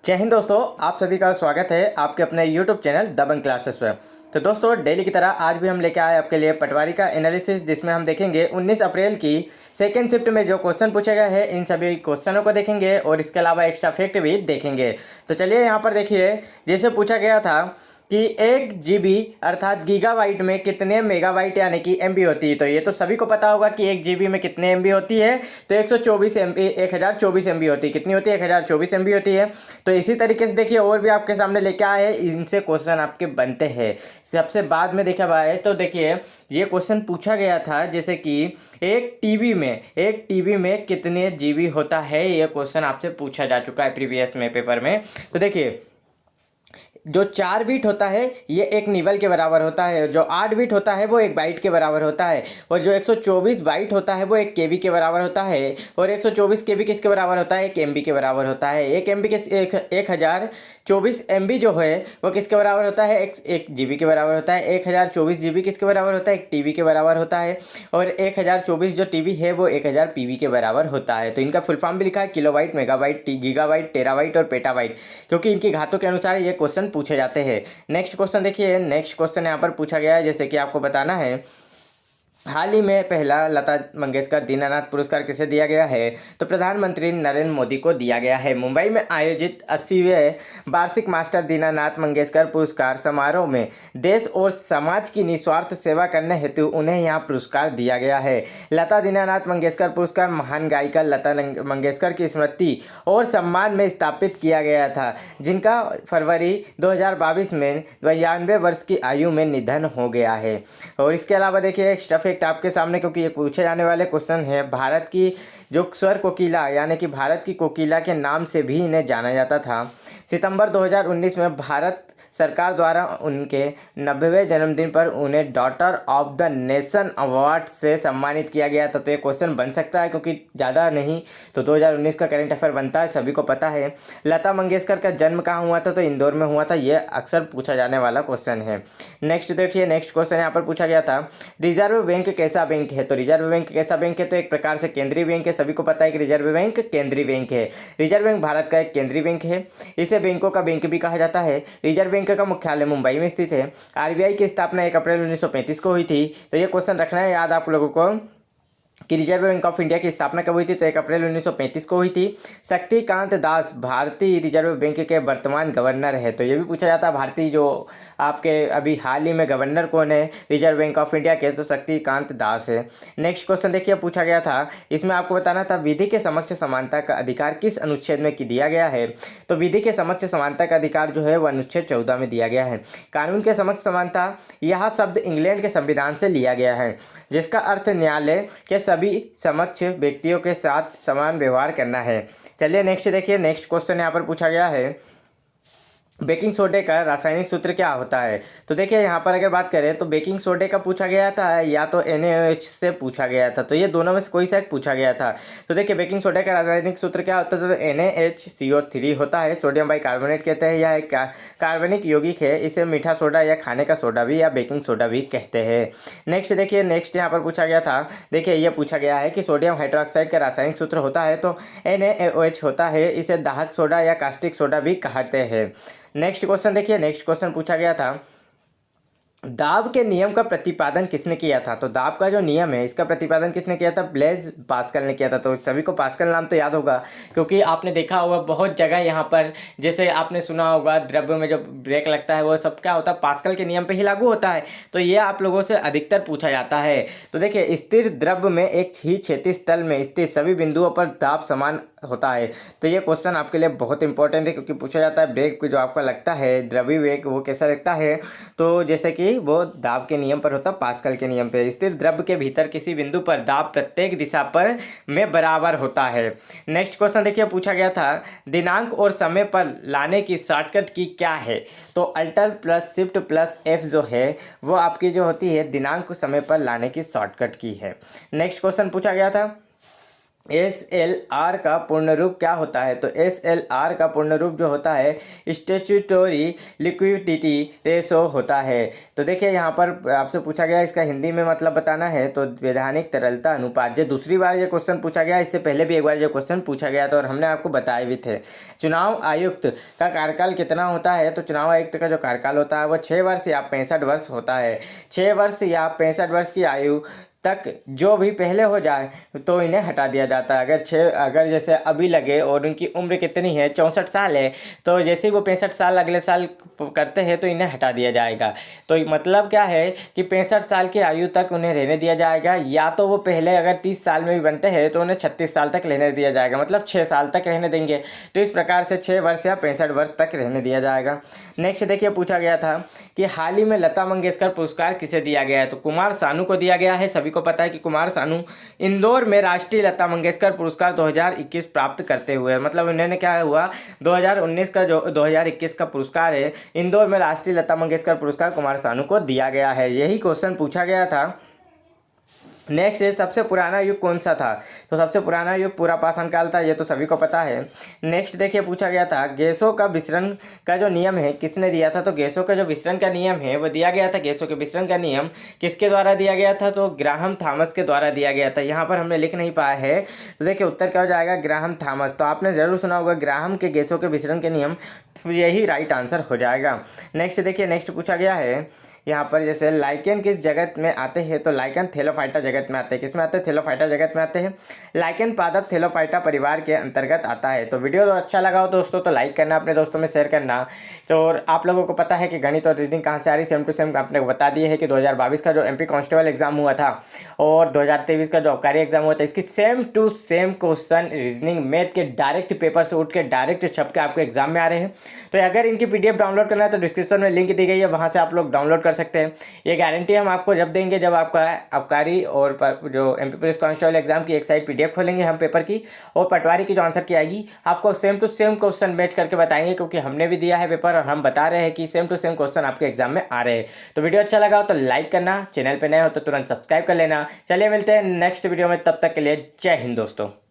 जय हिंद दोस्तों, आप सभी का स्वागत है आपके अपने यूट्यूब चैनल दबंग क्लासेस पर। तो दोस्तों, डेली की तरह आज भी हम लेके आए आपके लिए पटवारी का एनालिसिस, जिसमें हम देखेंगे 19 अप्रैल की सेकेंड शिफ्ट में जो क्वेश्चन पूछे गए हैं इन सभी क्वेश्चनों को देखेंगे और इसके अलावा एक्स्ट्रा फैक्ट भी देखेंगे। तो चलिए यहाँ पर देखिए, जैसे पूछा गया था कि 1 GB अर्थात गीगाबाइट में कितने मेगाबाइट यानी कि MB होती है। तो ये तो सभी को पता होगा कि 1 GB में कितने MB होती है। तो 124 MB 1024 MB होती है। कितनी होती है? 1024 MB होती है। तो इसी तरीके से देखिए और भी आपके सामने लेके आए हैं, इनसे क्वेश्चन आपके बनते हैं। सबसे बाद में देखा भाई, तो देखिए ये क्वेश्चन पूछा गया था जैसे कि एक टीबी में कितने GB होता है। ये क्वेश्चन आपसे पूछा जा चुका है प्रीवियस में पेपर में। तो देखिए, जो 4 बिट होता है ये 1 निबल के बराबर होता है, जो 8 बिट होता है वो 1 बाइट के बराबर होता है, और जो 124 बाइट होता है वो 1 KB के बराबर होता है, और 124 KB किसके बराबर होता है? 1 MB के बराबर होता है। 1 MB के 1024 MB जो है वो किसके बराबर होता है? 1 GB के बराबर होता है। 1024 GB किसके बराबर होता है? 1 TB के बराबर होता है, और 1024 जो TB है वो 1000 PB के बराबर होता है। तो इनका फुल फॉर्म भी लिखा है किलोबाइट, मेगाबाइट, गीगाबाइट, टेराबाइट और पेटाबाइट, क्योंकि इनकी घातों के अनुसार ये क्वेश्चन पूछे जाते हैं। नेक्स्ट क्वेश्चन देखिए, नेक्स्ट क्वेश्चन यहाँ पर पूछा गया है जैसे कि आपको बताना है, हाल ही में पहला लता मंगेशकर दीनानाथ पुरस्कार किसे दिया गया है? तो प्रधानमंत्री नरेंद्र मोदी को दिया गया है। मुंबई में आयोजित 80वें वार्षिक मास्टर दीनानाथ मंगेशकर पुरस्कार समारोह में देश और समाज की निस्वार्थ सेवा करने हेतु उन्हें यहां पुरस्कार दिया गया है। लता दीनानाथ मंगेशकर पुरस्कार महान गायिका लता मंगेशकर की स्मृति और सम्मान में स्थापित किया गया था, जिनका फरवरी 2022 में 92 वर्ष की आयु में निधन हो गया है। और इसके अलावा देखिए एक्स्ट्रा फैक्ट आपके सामने, क्योंकि ये पूछे जाने वाले क्वेश्चन है, भारत की जो स्वर कोकिला यानी कि भारत की कोकिला के नाम से भी इन्हें जाना जाता था। सितंबर 2019 में भारत सरकार द्वारा उनके 90वें जन्मदिन पर उन्हें daughter of the nation award से सम्मानित किया गया था। तो ये क्वेश्चन बन सकता है, क्योंकि ज़्यादा नहीं तो 2019 का करंट अफेयर बनता है, सभी को पता है। लता मंगेशकर का जन्म कहाँ हुआ था? तो इंदौर में हुआ था। ये अक्सर पूछा जाने वाला क्वेश्चन है। नेक्स्ट देखिए, नेक्स्ट क्वेश्चन यहाँ पर पूछा गया था, रिजर्व बैंक कैसा बैंक है? तो रिजर्व बैंक कैसा बैंक है? तो एक प्रकार से केंद्रीय बैंक है। सभी को पता है कि रिजर्व बैंक केंद्रीय बैंक है। रिजर्व बैंक भारत का एक केंद्रीय बैंक है। इसे बैंकों का बैंक भी कहा जाता है। रिजर्व बैंक का मुख्यालय मुंबई में स्थित है। RBI की स्थापना 1 अप्रैल 1935 को हुई थी। तो ये क्वेश्चन रखना है याद आप लोगों को कि रिजर्व बैंक ऑफ इंडिया की स्थापना कब हुई थी? तो 1 अप्रैल 1935 को हुई थी। शक्तिकांत दास भारतीय रिजर्व बैंक के वर्तमान गवर्नर है। तो ये भी पूछा जाता है, भारतीय जो आपके अभी हाल ही में गवर्नर कौन है रिजर्व बैंक ऑफ इंडिया के? तो शक्तिकांत दास है। नेक्स्ट क्वेश्चन देखिए, पूछा गया था, इसमें आपको बताना था विधि के समक्ष समानता का अधिकार किस अनुच्छेद में दिया गया है? तो विधि के समक्ष समानता का अधिकार जो है वो अनुच्छेद 14 में दिया गया है। कानून के समक्ष समानता, यह शब्द इंग्लैंड के संविधान से लिया गया है, जिसका अर्थ न्यायालय के सभी समक्ष व्यक्तियों के साथ समान व्यवहार करना है। चलिए नेक्स्ट देखिए, नेक्स्ट क्वेश्चन यहाँ पर पूछा गया है, बेकिंग सोडे का रासायनिक सूत्र क्या होता है? तो देखिए यहाँ पर अगर बात करें तो बेकिंग सोडे का पूछा गया था या तो NaOH से पूछा गया था। तो ये दोनों में से कोई सा एक पूछा गया था। तो देखिए बेकिंग सोडे का रासायनिक सूत्र क्या होता है? तो NaHCO3 होता है। सोडियम बाइकार्बोनेट कहते हैं, यह एक कार्बनिक यौगिक है। इसे मीठा सोडा या खाने का सोडा भी या बेकिंग सोडा भी कहते हैं। नेक्स्ट देखिए, नेक्स्ट यहाँ पर पूछा गया था, देखिए ये पूछा गया है कि सोडियम हाइड्रोक्साइड का रासायनिक सूत्र होता है तो NaOH होता है। इसे दाहक सोडा या कास्टिक सोडा भी कहते हैं। नेक्स्ट क्वेश्चन देखिए, नेक्स्ट क्वेश्चन पूछा गया था, दाब के नियम का प्रतिपादन किसने किया था? तो दाब का जो नियम है इसका प्रतिपादन किसने किया था? ब्लेज पास्कल ने किया था। तो सभी को पास्कल नाम तो याद होगा, क्योंकि आपने देखा होगा बहुत जगह यहाँ पर, जैसे आपने सुना होगा द्रव्य में जो ब्रेक लगता है वो सब क्या होता है? पास्कल के नियम पे ही लागू होता है। तो ये आप लोगों से अधिकतर पूछा जाता है। तो देखिए, स्थिर द्रव्य में एक ही क्षैतिज तल में स्थित सभी बिंदुओं पर दाब समान होता है। तो ये क्वेश्चन आपके लिए बहुत इंपॉर्टेंट है, क्योंकि पूछा जाता है ब्रेक जो आपका लगता है द्रव्य वेग वो कैसा लगता है? तो जैसे कि वो दाब के नियम पर होता है, पास्कल के नियम पे। स्थिर द्रव्य के भीतर किसी बिंदु पर दाब प्रत्येक दिशा पर में बराबर होता है। नेक्स्ट क्वेश्चन देखिए, पूछा गया था, दिनांक और समय पर लाने की शॉर्टकट की क्या है? तो alter plus shift plus F जो है वो आपकी जो होती है दिनांक को समय पर लाने की शॉर्टकट की है। नेक्स्ट क्वेश्चन पूछा गया था, SLR का पूर्ण रूप क्या होता है? तो SLR का पूर्ण रूप जो होता है स्टैट्यूटरी लिक्विडिटी रेशो होता है। तो देखिए यहाँ पर आपसे पूछा गया इसका हिंदी में मतलब बताना है, तो वैधानिक तरलता अनुपात। जो दूसरी बार ये क्वेश्चन पूछा गया, इससे पहले भी एक बार ये क्वेश्चन पूछा गया था और हमने आपको बताए भी थे। चुनाव आयुक्त का कार्यकाल कितना होता है? तो चुनाव आयुक्त का जो कार्यकाल होता है वो 6 वर्ष या 65 वर्ष होता है। 6 वर्ष या 65 वर्ष की आयु तक जो भी पहले हो जाए तो इन्हें हटा दिया जाता है। अगर जैसे अभी लगे और उनकी उम्र कितनी है, 64 साल है, तो जैसे ही वो 65 साल अगले साल करते हैं तो इन्हें हटा दिया जाएगा। तो मतलब क्या है कि 65 साल की आयु तक उन्हें रहने दिया जाएगा, या तो वो पहले अगर 30 साल में भी बनते हैं तो उन्हें 36 साल तक रहने दिया जाएगा, मतलब 6 साल तक रहने देंगे। तो इस प्रकार से 6 वर्ष या 65 वर्ष तक रहने दिया जाएगा। नेक्स्ट देखिए पूछा गया था कि हाल ही में लता मंगेशकर पुरस्कार किसे दिया गया है? तो कुमार सानू को दिया गया है। सभी को पता है कि कुमार सानू इंदौर में राष्ट्रीय लता मंगेशकर पुरस्कार 2021 प्राप्त करते हुए, मतलब इन्होंने क्या हुआ 2019 का जो 2021 का पुरस्कार है, इंदौर में राष्ट्रीय लता मंगेशकर पुरस्कार कुमार सानू को दिया गया है। यही क्वेश्चन पूछा गया था। नेक्स्ट है सबसे पुराना युग कौन सा था? तो सबसे पुराना युग पूरा पाषाण काल था, ये तो सभी को पता है। नेक्स्ट देखिए पूछा गया था गैसों का विसरण का जो नियम है किसने दिया था? तो गैसों का जो विसरण का नियम है वो दिया गया था। गैसों के विसरण का नियम किसके द्वारा दिया गया था? तो ग्राहम थॉमस के द्वारा दिया गया था। यहाँ पर हमने लिख नहीं पाया है, तो देखिए उत्तर क्या हो जाएगा, ग्राहम थॉमस। तो आपने ज़रूर सुना होगा ग्राहम के गैसों के विसरण के नियम, तो यही राइट आंसर हो जाएगा। नेक्स्ट देखिए, नेक्स्ट पूछा गया है यहाँ पर जैसे लाइकेन किस जगत में आते हैं? तो लाइकेन थैलोफाइटा जगत में आते हैं। किस में आते हैं? थैलोफाइटा जगत में आते हैं। लाइकेन पादप थैलोफाइटा परिवार के अंतर्गत आता है। तो वीडियो तो अच्छा लगा हो दोस्तों तो लाइक करना, अपने दोस्तों में शेयर करना। तो और आप लोगों को पता है कि गणित और रीजनिंग कहाँ से आ रही, सेम टू सेम आपने को बता दिए है कि 2022 का जो MP कांस्टेबल एग्जाम हुआ था और 2023 का जो आबकारी एग्जाम हुआ था, इसकी same to same question reasoning math के डायरेक्ट पेपर से उठ के डायरेक्ट छप के आपको एग्जाम में आ रहे हैं। तो अगर इनकी PDF डाउनलोड करना है तो डिस्क्रिप्शन में लिंक दी गई है, वहाँ से आप लोग डाउनलोड कर सकते हैं। ये गारंटी हम आपको जब देंगे जब आपका आबकारी और जो MP पुलिस कांस्टेबल एग्जाम की एक साइड PDF खोलेंगे हम पेपर की, और पटवारी की जो आंसर की आएगी आपको same to same question match करके बताएंगे, क्योंकि हमने भी दिया है पेपर और हम बता रहे हैं कि सेम टू सेम क्वेश्चन आपके एग्जाम में आ रहे हैं। तो वीडियो अच्छा लगा हो तो लाइक करना, चैनल पर नए हो तो तुरंत सब्सक्राइब कर लेना। चलिए मिलते हैं नेक्स्ट वीडियो में, तब तक के लिए जय हिंद दोस्तों।